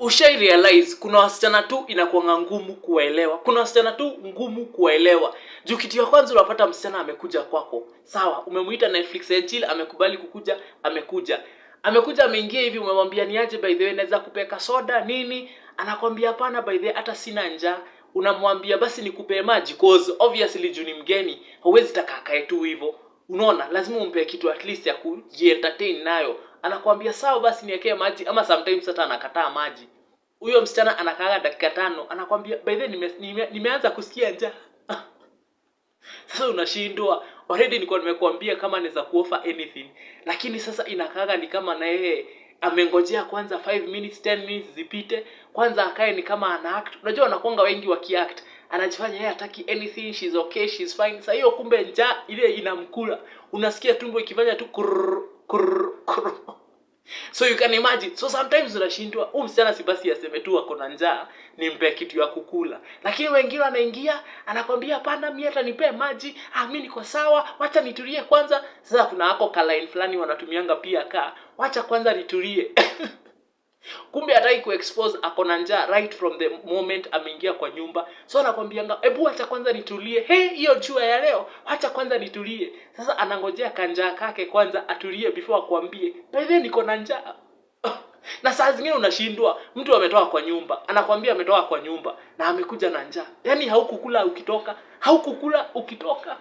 Ushai realize kuna wasichana tu inakuwa ngumu kuelewa. Kuna wasichana tu ngumu kuelewa. Juu kitu ya kwanza unapata msichana amekuja kwako. Sawa, umemuita Netflix and chill, amekubali kukuja, amekuja. Amekuja ameingia hivi, umemwambia niaje by the way naweza kupeka soda nini? Anakwambia hapana by the way hata sina njaa. Unamwambia basi nikupe maji cause obviously juu ni mgeni, hauwezi taka akae tu hivyo. Unaona, lazima umpe kitu at least ya kujientertain nayo. Anakuambia sawa basi niwekee maji, ama sometimes hata anakataa maji. Huyo msichana anakaa dakika 5 anakuambia by the nimeanza kusikia njaa. Sasa unashindwa. Already nilikuwa nimekuambia kama naweza kuoffer anything, lakini sasa inakaa ni kama na yeye amengojea kwanza 5 minutes 10 minutes zipite kwanza akae ni kama ana act. Unajua wanakuanga wengi wakiact, anajifanya yeye hataki anything, she's okay, she's fine. Sasa hiyo kumbe njaa ile inamkula. Unasikia tumbo ikifanya tu kurr kurr kurr. So you can imagine. So sometimes unashindwa, msichana si basi aseme tu ako na njaa nimpe kitu ya kukula. Lakini wengine wanaingia anakwambia hapana mimi hata nipe maji, mimi niko sawa, wacha nitulie kwanza. Sasa kuna hako line fulani wanatumianga pia wacha kwanza nitulie. Kumbe hataki kuexpose ako na njaa right from the moment ameingia kwa nyumba. So anakwambianga hebu acha kwanza nitulie. Hiyo jua ya leo, acha kwanza nitulie. Sasa anangojea kanjaa kake kwanza atulie before akwambie by the way niko na njaa. Na saa zingine unashindwa, mtu ametoka kwa nyumba, anakwambia ametoka kwa nyumba na amekuja na njaa. Yaani haukukula ukitoka, haukukula ukitoka.